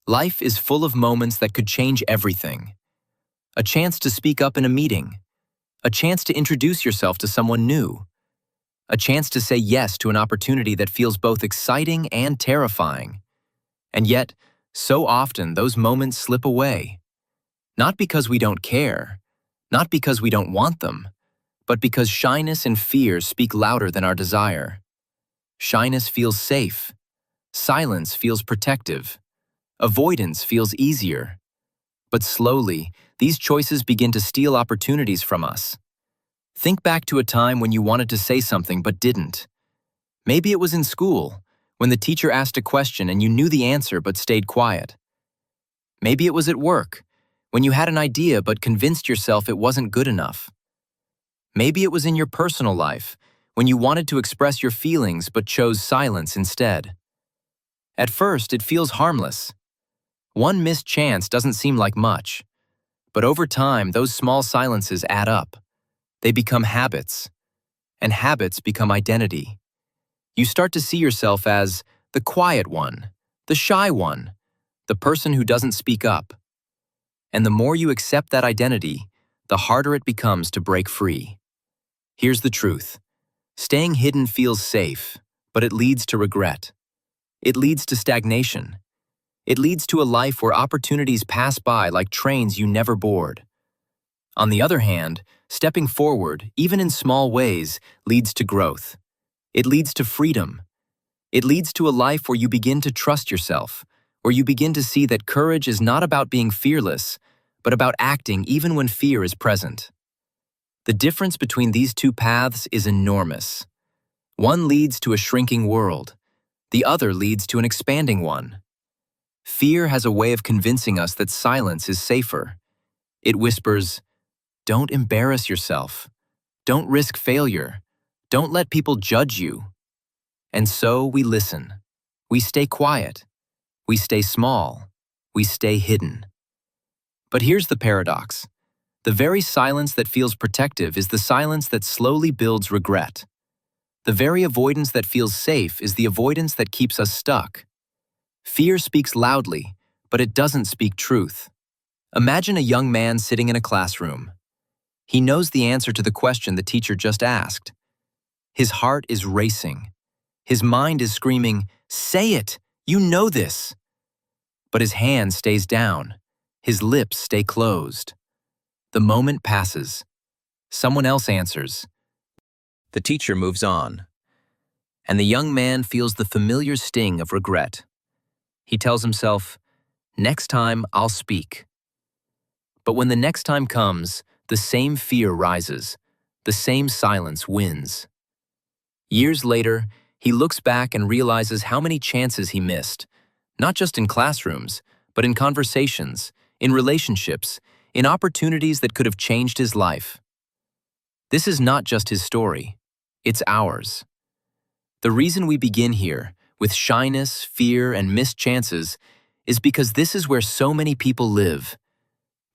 Life is full of moments that could change everything. A chance to speak up in a meeting. A chance to introduce yourself to someone new. A chance to say yes to an opportunity that feels both exciting and terrifying. And yet, so often those moments slip away. Not because we don't care, not because we don't want them, but because shyness and fear speak louder than our desire. Shyness feels safe. Silence feels protective. Avoidance feels easier. But slowly, these choices begin to steal opportunities from us. Think back to a time when you wanted to say something but didn't. Maybe it was in school, when the teacher asked a question and you knew the answer but stayed quiet. Maybe it was at work, when you had an idea but convinced yourself it wasn't good enough. Maybe it was in your personal life, when you wanted to express your feelings but chose silence instead. At first, it feels harmless. One missed chance doesn't seem like much. But over time, those small silences add up. They become habits. And habits become identity. You start to see yourself as the quiet one, the shy one, the person who doesn't speak up. And the more you accept that identity, the harder it becomes to break free. Here's the truth. Staying hidden feels safe, but it leads to regret. It leads to stagnation. It leads to a life where opportunities pass by like trains you never board. On the other hand, stepping forward, even in small ways, leads to growth. It leads to freedom. It leads to a life where you begin to trust yourself, where you begin to see that courage is not about being fearless, but about acting even when fear is present. The difference between these two paths is enormous. One leads to a shrinking world. The other leads to an expanding one. Fear has a way of convincing us that silence is safer. It whispers, "Don't embarrass yourself. Don't risk failure. Don't let people judge you." And so we listen. We stay quiet. We stay small. We stay hidden. But here's the paradox. The very silence that feels protective is the silence that slowly builds regret. The very avoidance that feels safe is the avoidance that keeps us stuck. Fear speaks loudly, but it doesn't speak truth. Imagine a young man sitting in a classroom. He knows the answer to the question the teacher just asked. His heart is racing. His mind is screaming, "Say it! You know this!" But his hand stays down. His lips stay closed. The moment passes. Someone else answers. The teacher moves on. And the young man feels the familiar sting of regret. He tells himself, "Next time I'll speak." But when the next time comes, the same fear rises. The same silence wins. Years later, he looks back and realizes how many chances he missed, not just in classrooms, but in conversations, in relationships, in opportunities that could have changed his life. This is not just his story, it's ours. The reason we begin here, with shyness, fear, and missed chances, is because this is where so many people live.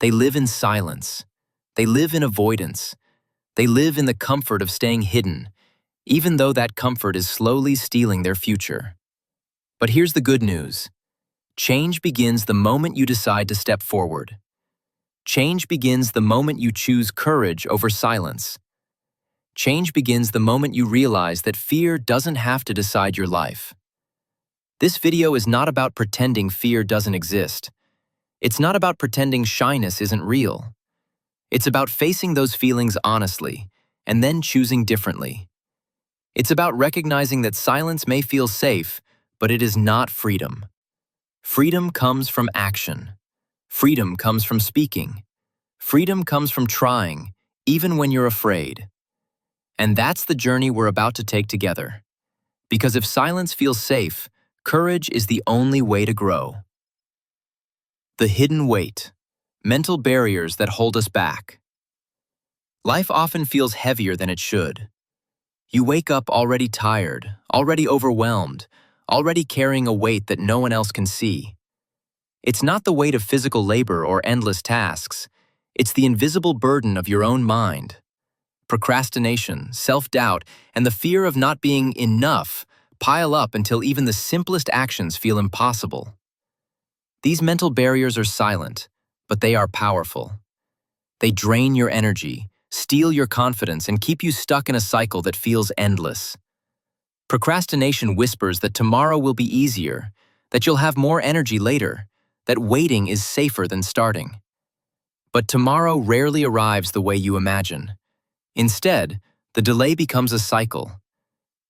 They live in silence. They live in avoidance. They live in the comfort of staying hidden, even though that comfort is slowly stealing their future. But here's the good news. Change begins the moment you decide to step forward. Change begins the moment you choose courage over silence. Change begins the moment you realize that fear doesn't have to decide your life. This video is not about pretending fear doesn't exist. It's not about pretending shyness isn't real. It's about facing those feelings honestly, and then choosing differently. It's about recognizing that silence may feel safe, but it is not freedom. Freedom comes from action. Freedom comes from speaking. Freedom comes from trying, even when you're afraid. And that's the journey we're about to take together. Because if silence feels safe, courage is the only way to grow. The hidden weight. Mental barriers that hold us back. Life often feels heavier than it should. You wake up already tired, already overwhelmed, already carrying a weight that no one else can see. It's not the weight of physical labor or endless tasks. It's the invisible burden of your own mind. Procrastination, self-doubt, and the fear of not being enough pile up until even the simplest actions feel impossible. These mental barriers are silent, but they are powerful. They drain your energy, steal your confidence, and keep you stuck in a cycle that feels endless. Procrastination whispers that tomorrow will be easier, that you'll have more energy later, that waiting is safer than starting. But tomorrow rarely arrives the way you imagine. Instead, the delay becomes a cycle.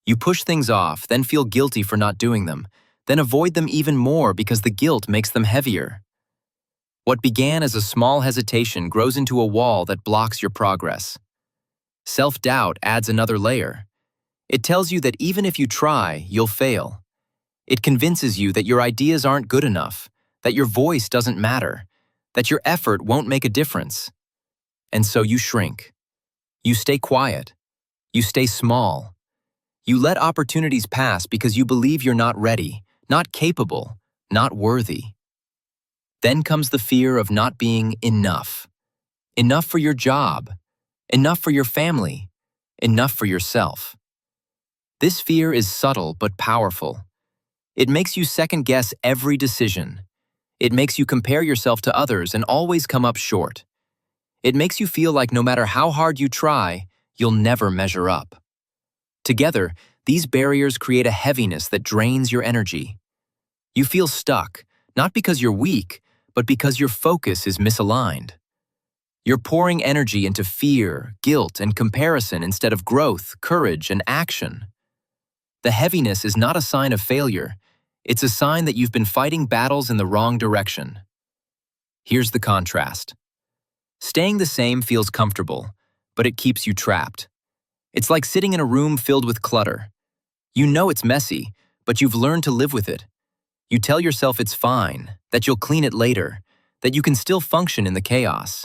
You push things off, then feel guilty for not doing them, then avoid them even more because the guilt makes them heavier. What began as a small hesitation grows into a wall that blocks your progress. Self-doubt adds another layer. It tells you that even if you try, you'll fail. It convinces you that your ideas aren't good enough, that your voice doesn't matter, that your effort won't make a difference. And so you shrink. You stay quiet. You stay small. You let opportunities pass because you believe you're not ready, not capable, not worthy. Then comes the fear of not being enough. Enough for your job. Enough for your family. Enough for yourself. This fear is subtle but powerful. It makes you second-guess every decision. It makes you compare yourself to others and always come up short. It makes you feel like no matter how hard you try, you'll never measure up. Together, these barriers create a heaviness that drains your energy. You feel stuck, not because you're weak, but because your focus is misaligned. You're pouring energy into fear, guilt, and comparison instead of growth, courage, and action. The heaviness is not a sign of failure. It's a sign that you've been fighting battles in the wrong direction. Here's the contrast. Staying the same feels comfortable, but it keeps you trapped. It's like sitting in a room filled with clutter. You know it's messy, but you've learned to live with it. You tell yourself it's fine, that you'll clean it later, that you can still function in the chaos.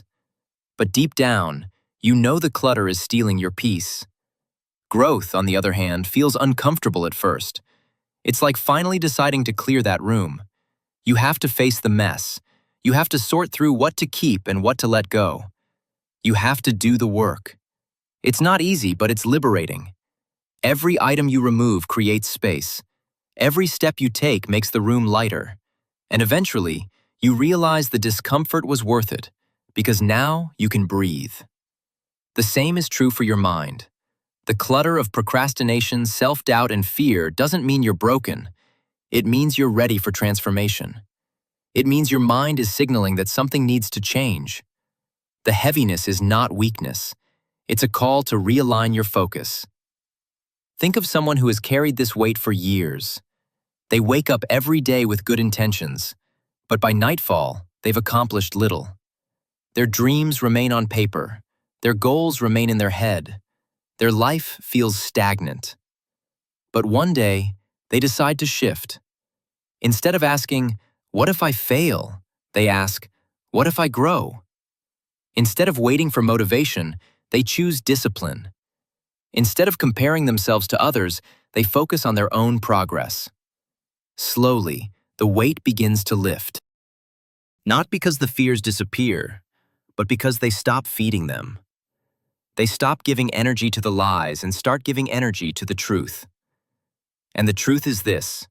But deep down, you know the clutter is stealing your peace. Growth, on the other hand, feels uncomfortable at first. It's like finally deciding to clear that room. You have to face the mess. You have to sort through what to keep and what to let go. You have to do the work. It's not easy, but it's liberating. Every item you remove creates space. Every step you take makes the room lighter. And eventually, you realize the discomfort was worth it, because now you can breathe. The same is true for your mind. The clutter of procrastination, self-doubt, and fear doesn't mean you're broken. It means you're ready for transformation. It means your mind is signaling that something needs to change. The heaviness is not weakness. It's a call to realign your focus. Think of someone who has carried this weight for years. They wake up every day with good intentions, but by nightfall, they've accomplished little. Their dreams remain on paper. Their goals remain in their head. Their life feels stagnant. But one day, they decide to shift. Instead of asking, "What if I fail?" they ask, "What if I grow?" Instead of waiting for motivation, they choose discipline. Instead of comparing themselves to others, they focus on their own progress. Slowly, the weight begins to lift. Not because the fears disappear, but because they stop feeding them. They stop giving energy to the lies and start giving energy to the truth. And the truth is this: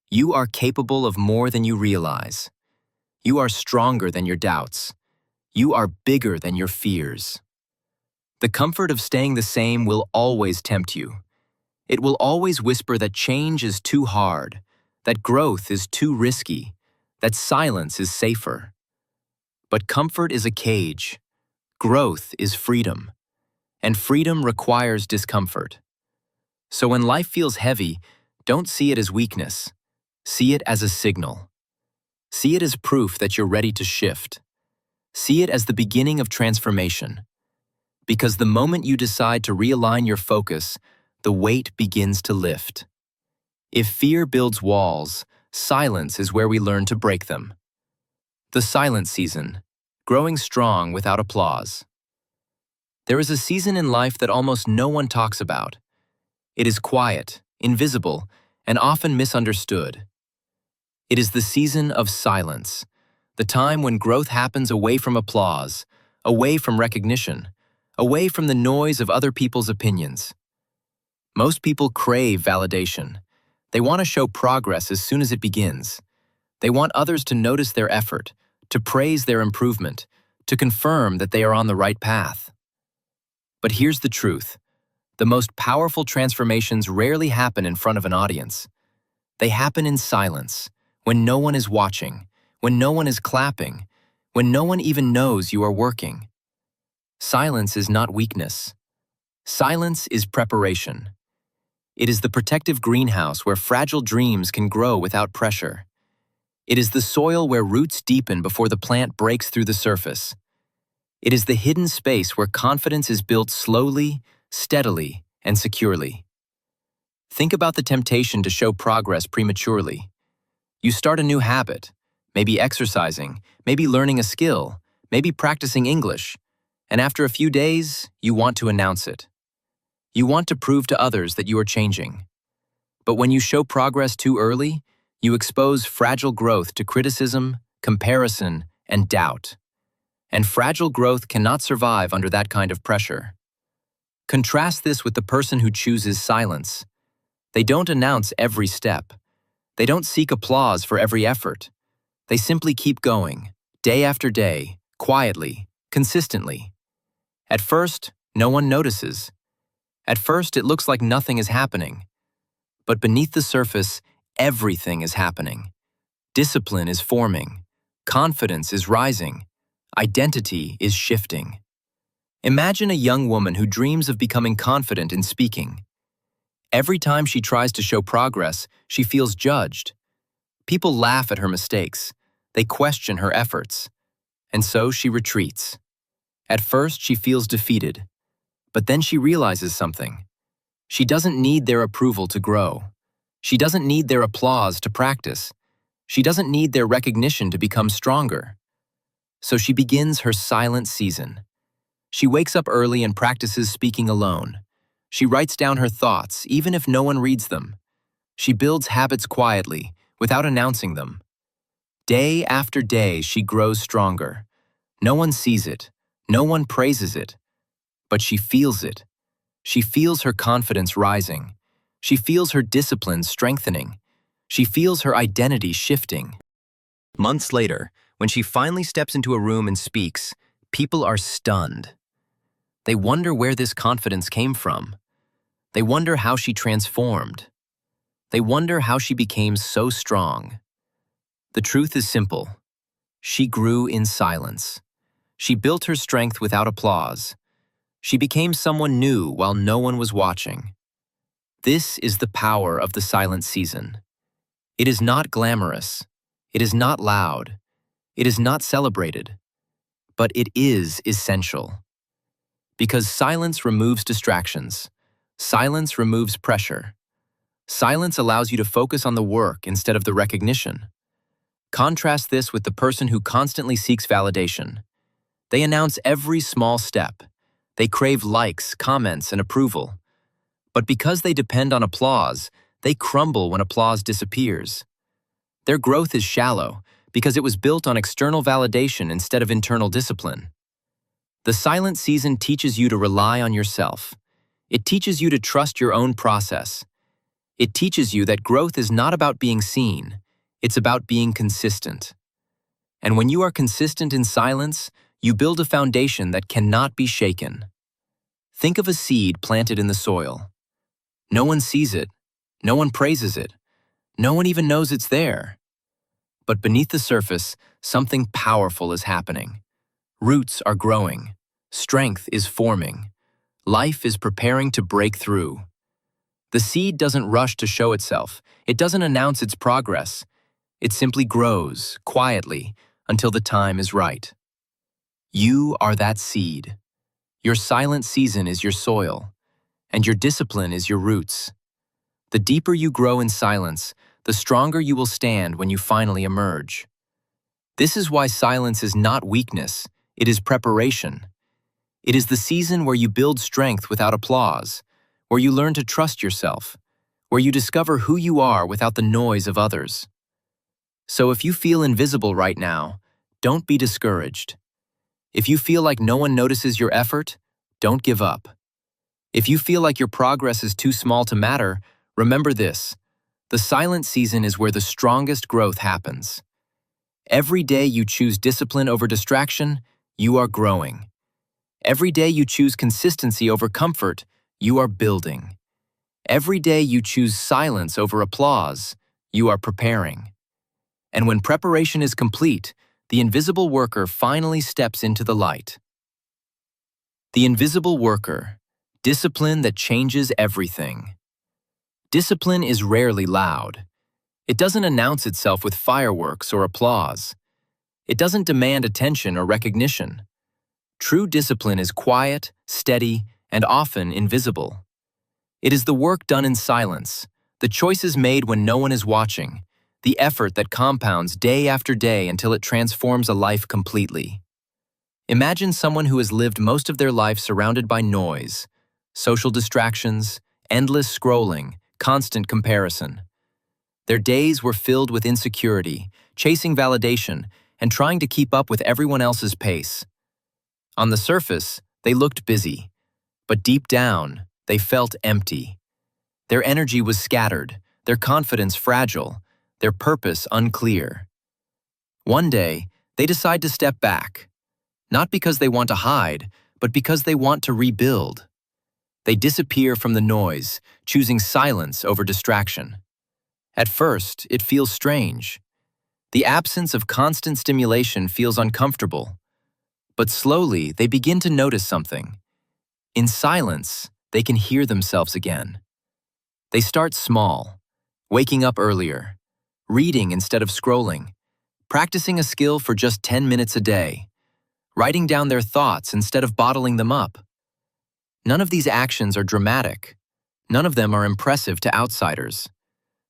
you are capable of more than you realize. You are stronger than your doubts. You are bigger than your fears. The comfort of staying the same will always tempt you. It will always whisper that change is too hard, that growth is too risky, that silence is safer. But comfort is a cage. Growth is freedom. And freedom requires discomfort. So when life feels heavy, don't see it as weakness. See it as a signal. See it as proof that you're ready to shift. See it as the beginning of transformation. Because the moment you decide to realign your focus, the weight begins to lift. If fear builds walls, silence is where we learn to break them. The silent season, growing strong without applause. There is a season in life that almost no one talks about. It is quiet, invisible, and often misunderstood. It is the season of silence, the time when growth happens away from applause, away from recognition, away from the noise of other people's opinions. Most people crave validation. They want to show progress as soon as it begins. They want others to notice their effort, to praise their improvement, to confirm that they are on the right path. But here's the truth. The most powerful transformations rarely happen in front of an audience. They happen in silence, when no one is watching, when no one is clapping, when no one even knows you are working. Silence is not weakness. Silence is preparation. It is the protective greenhouse where fragile dreams can grow without pressure. It is the soil where roots deepen before the plant breaks through the surface. It is the hidden space where confidence is built slowly, steadily, and securely. Think about the temptation to show progress prematurely. You start a new habit, maybe exercising, maybe learning a skill, maybe practicing English, and after a few days, you want to announce it. You want to prove to others that you are changing. But when you show progress too early, you expose fragile growth to criticism, comparison, and doubt. And fragile growth cannot survive under that kind of pressure. Contrast this with the person who chooses silence. They don't announce every step. They don't seek applause for every effort. They simply keep going, day after day, quietly, consistently. At first, no one notices. At first, it looks like nothing is happening. But beneath the surface, everything is happening. Discipline is forming. Confidence is rising. Identity is shifting. Imagine a young woman who dreams of becoming confident in speaking. Every time she tries to show progress, she feels judged. People laugh at her mistakes. They question her efforts. And so she retreats. At first, she feels defeated. But then she realizes something. She doesn't need their approval to grow. She doesn't need their applause to practice. She doesn't need their recognition to become stronger. So she begins her silent season. She wakes up early and practices speaking alone. She writes down her thoughts, even if no one reads them. She builds habits quietly, without announcing them. Day after day, she grows stronger. No one sees it. No one praises it. But she feels it. She feels her confidence rising. She feels her discipline strengthening. She feels her identity shifting. Months later, when she finally steps into a room and speaks, people are stunned. They wonder where this confidence came from. They wonder how she transformed. They wonder how she became so strong. The truth is simple. She grew in silence. She built her strength without applause. She became someone new while no one was watching. This is the power of the silent season. It is not glamorous. It is not loud. It is not celebrated. But it is essential. Because silence removes distractions. Silence removes pressure. Silence allows you to focus on the work instead of the recognition. Contrast this with the person who constantly seeks validation. They announce every small step. They crave likes, comments, and approval. But because they depend on applause, they crumble when applause disappears. Their growth is shallow because it was built on external validation instead of internal discipline. The silent season teaches you to rely on yourself. It teaches you to trust your own process. It teaches you that growth is not about being seen. It's about being consistent. And when you are consistent in silence, you build a foundation that cannot be shaken. Think of a seed planted in the soil. No one sees it. No one praises it. No one even knows it's there. But beneath the surface, something powerful is happening. Roots are growing. Strength is forming. Life is preparing to break through. The seed doesn't rush to show itself. It doesn't announce its progress. It simply grows, quietly, until the time is right. You are that seed. Your silent season is your soil, and your discipline is your roots. The deeper you grow in silence, the stronger you will stand when you finally emerge. This is why silence is not weakness, it is preparation. It is the season where you build strength without applause, where you learn to trust yourself, where you discover who you are without the noise of others. So if you feel invisible right now, don't be discouraged. If you feel like no one notices your effort, don't give up. If you feel like your progress is too small to matter, remember this: the silent season is where the strongest growth happens. Every day you choose discipline over distraction, you are growing. Every day you choose consistency over comfort, you are building. Every day you choose silence over applause, you are preparing. And when preparation is complete, the invisible worker finally steps into the light. The invisible worker, discipline that changes everything. Discipline is rarely loud. It doesn't announce itself with fireworks or applause. It doesn't demand attention or recognition. True discipline is quiet, steady, and often invisible. It is the work done in silence, the choices made when no one is watching, the effort that compounds day after day until it transforms a life completely. Imagine someone who has lived most of their life surrounded by noise, social distractions, endless scrolling, constant comparison. Their days were filled with insecurity, chasing validation, and trying to keep up with everyone else's pace. On the surface, they looked busy, but deep down, they felt empty. Their energy was scattered, their confidence fragile, their purpose unclear. One day, they decide to step back, not because they want to hide, but because they want to rebuild. They disappear from the noise, choosing silence over distraction. At first, it feels strange. The absence of constant stimulation feels uncomfortable. But slowly, they begin to notice something. In silence, they can hear themselves again. They start small, waking up earlier, reading instead of scrolling, practicing a skill for just 10 minutes a day, writing down their thoughts instead of bottling them up. None of these actions are dramatic. None of them are impressive to outsiders.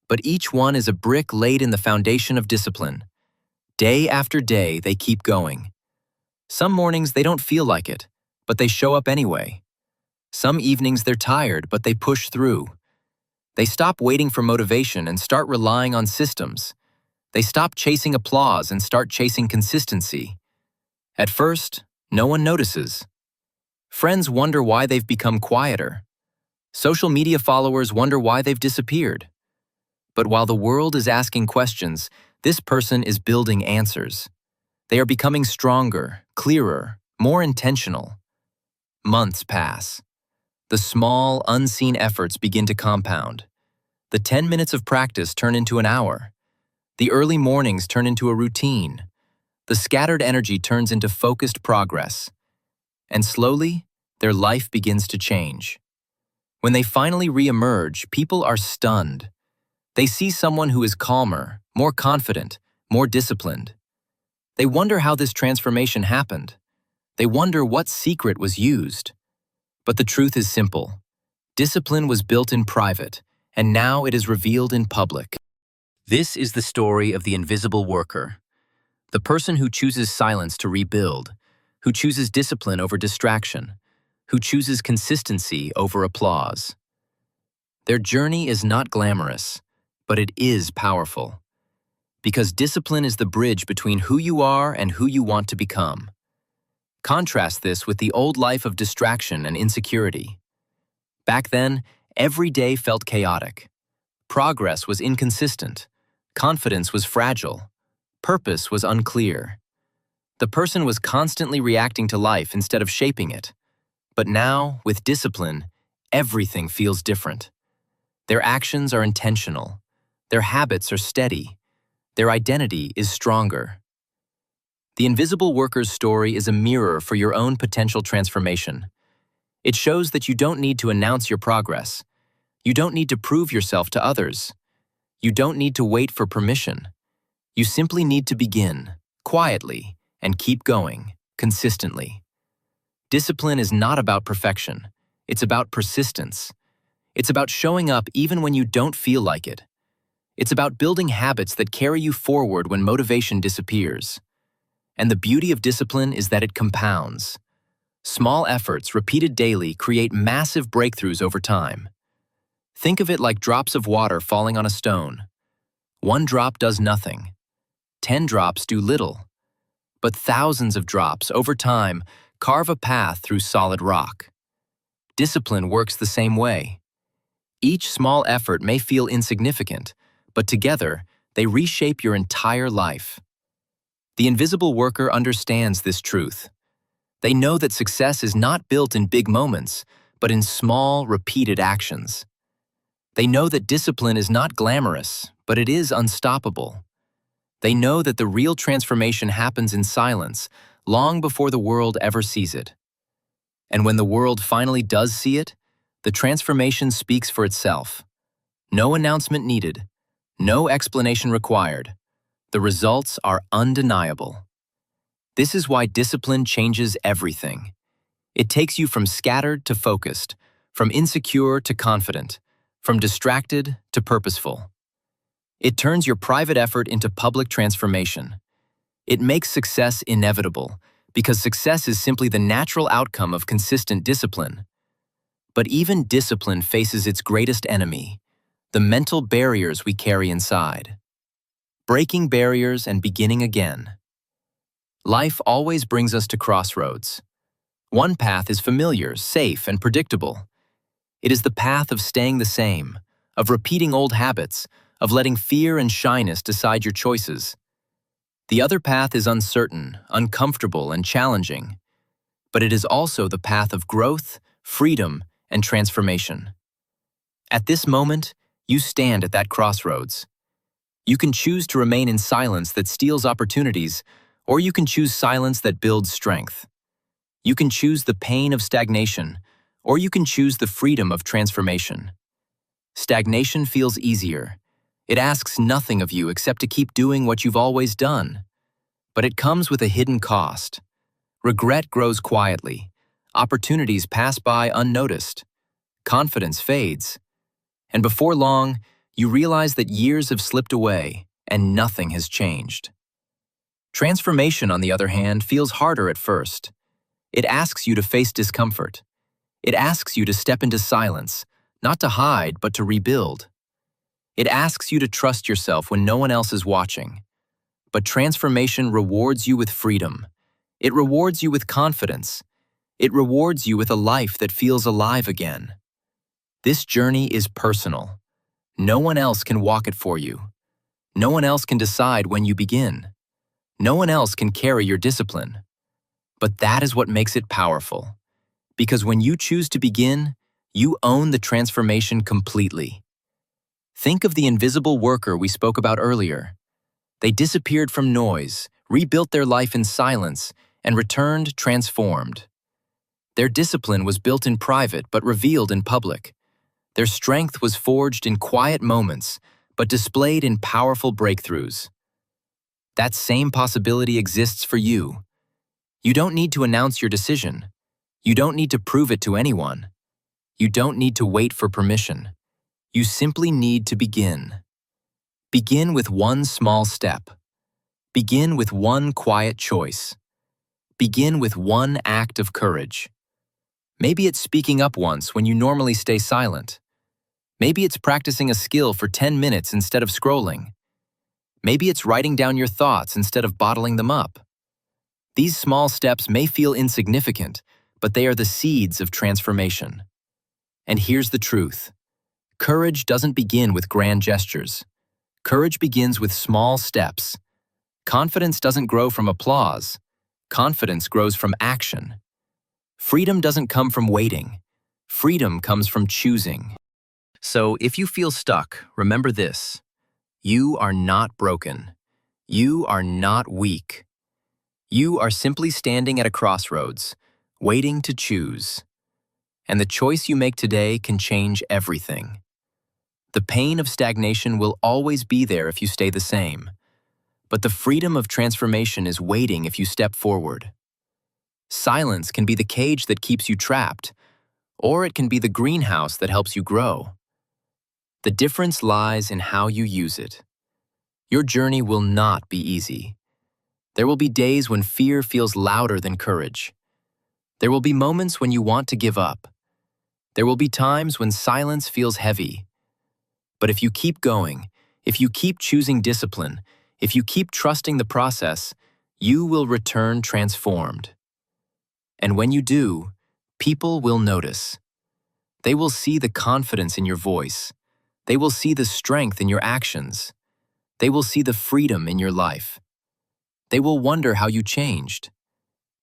But each one is a brick laid in the foundation of discipline. Day after day, they keep going. Some mornings they don't feel like it, but they show up anyway. Some evenings they're tired, but they push through. They stop waiting for motivation and start relying on systems. They stop chasing applause and start chasing consistency. At first, no one notices. Friends wonder why they've become quieter. Social media followers wonder why they've disappeared. But while the world is asking questions, this person is building answers. They are becoming stronger, clearer, more intentional. Months pass. The small, unseen efforts begin to compound. The 10 minutes of practice turn into an hour. The early mornings turn into a routine. The scattered energy turns into focused progress. And slowly, their life begins to change. When they finally re-emerge, people are stunned. They see someone who is calmer, more confident, more disciplined. They wonder how this transformation happened. They wonder what secret was used. But the truth is simple. Discipline was built in private, and now it is revealed in public. This is the story of the invisible worker, the person who chooses silence to rebuild, who chooses discipline over distraction, who chooses consistency over applause. Their journey is not glamorous, but it is powerful. Because discipline is the bridge between who you are and who you want to become. Contrast this with the old life of distraction and insecurity. Back then, every day felt chaotic. Progress was inconsistent. Confidence was fragile. Purpose was unclear. The person was constantly reacting to life instead of shaping it. But now, with discipline, everything feels different. Their actions are intentional. Their habits are steady. Their identity is stronger. The invisible worker's story is a mirror for your own potential transformation. It shows that you don't need to announce your progress. You don't need to prove yourself to others. You don't need to wait for permission. You simply need to begin, quietly, and keep going, consistently. Discipline is not about perfection. It's about persistence. It's about showing up even when you don't feel like it. It's about building habits that carry you forward when motivation disappears. And the beauty of discipline is that it compounds. Small efforts repeated daily create massive breakthroughs over time. Think of it like drops of water falling on a stone. One drop does nothing. 10 drops do little. But thousands of drops, over time, carve a path through solid rock. Discipline works the same way. Each small effort may feel insignificant, but together, they reshape your entire life. The invisible worker understands this truth. They know that success is not built in big moments, but in small, repeated actions. They know that discipline is not glamorous, but it is unstoppable. They know that the real transformation happens in silence, long before the world ever sees it. And when the world finally does see it, the transformation speaks for itself. No announcement needed, no explanation required. The results are undeniable. This is why discipline changes everything. It takes you from scattered to focused, from insecure to confident, from distracted to purposeful. It turns your private effort into public transformation. It makes success inevitable, because success is simply the natural outcome of consistent discipline. But even discipline faces its greatest enemy, the mental barriers we carry inside. Breaking barriers and beginning again. Life always brings us to crossroads. One path is familiar, safe, and predictable. It is the path of staying the same, of repeating old habits, of letting fear and shyness decide your choices. The other path is uncertain, uncomfortable, and challenging, but it is also the path of growth, freedom, and transformation. At this moment, you stand at that crossroads. You can choose to remain in silence that steals opportunities, or you can choose silence that builds strength. You can choose the pain of stagnation, or you can choose the freedom of transformation. Stagnation feels easier. It asks nothing of you except to keep doing what you've always done. But it comes with a hidden cost. Regret grows quietly. Opportunities pass by unnoticed. Confidence fades. And before long, you realize that years have slipped away and nothing has changed. Transformation, on the other hand, feels harder at first. It asks you to face discomfort. It asks you to step into silence, not to hide, but to rebuild. It asks you to trust yourself when no one else is watching. But transformation rewards you with freedom. It rewards you with confidence. It rewards you with a life that feels alive again. This journey is personal. No one else can walk it for you. No one else can decide when you begin. No one else can carry your discipline. But that is what makes it powerful. Because when you choose to begin, you own the transformation completely. Think of the invisible worker we spoke about earlier. They disappeared from noise, rebuilt their life in silence, and returned transformed. Their discipline was built in private but revealed in public. Their strength was forged in quiet moments but displayed in powerful breakthroughs. That same possibility exists for you. You don't need to announce your decision. You don't need to prove it to anyone. You don't need to wait for permission. You simply need to begin. Begin with one small step. Begin with one quiet choice. Begin with one act of courage. Maybe it's speaking up once when you normally stay silent. Maybe it's practicing a skill for 10 minutes instead of scrolling. Maybe it's writing down your thoughts instead of bottling them up. These small steps may feel insignificant, but they are the seeds of transformation. And here's the truth. Courage doesn't begin with grand gestures. Courage begins with small steps. Confidence doesn't grow from applause. Confidence grows from action. Freedom doesn't come from waiting. Freedom comes from choosing. So if you feel stuck, remember this. You are not broken. You are not weak. You are simply standing at a crossroads, waiting to choose. And the choice you make today can change everything. The pain of stagnation will always be there if you stay the same. But the freedom of transformation is waiting if you step forward. Silence can be the cage that keeps you trapped, or it can be the greenhouse that helps you grow. The difference lies in how you use it. Your journey will not be easy. There will be days when fear feels louder than courage. There will be moments when you want to give up. There will be times when silence feels heavy. But if you keep going, if you keep choosing discipline, if you keep trusting the process, you will return transformed. And when you do, people will notice. They will see the confidence in your voice. They will see the strength in your actions. They will see the freedom in your life. They will wonder how you changed.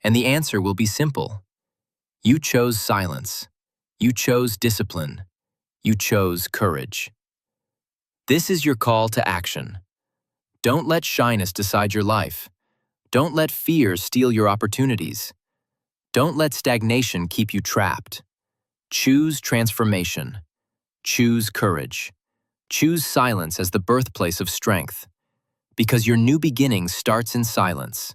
And the answer will be simple. You chose silence. You chose discipline. You chose courage. This is your call to action. Don't let shyness decide your life. Don't let fear steal your opportunities. Don't let stagnation keep you trapped. Choose transformation. Choose courage. Choose silence as the birthplace of strength. Because your new beginning starts in silence.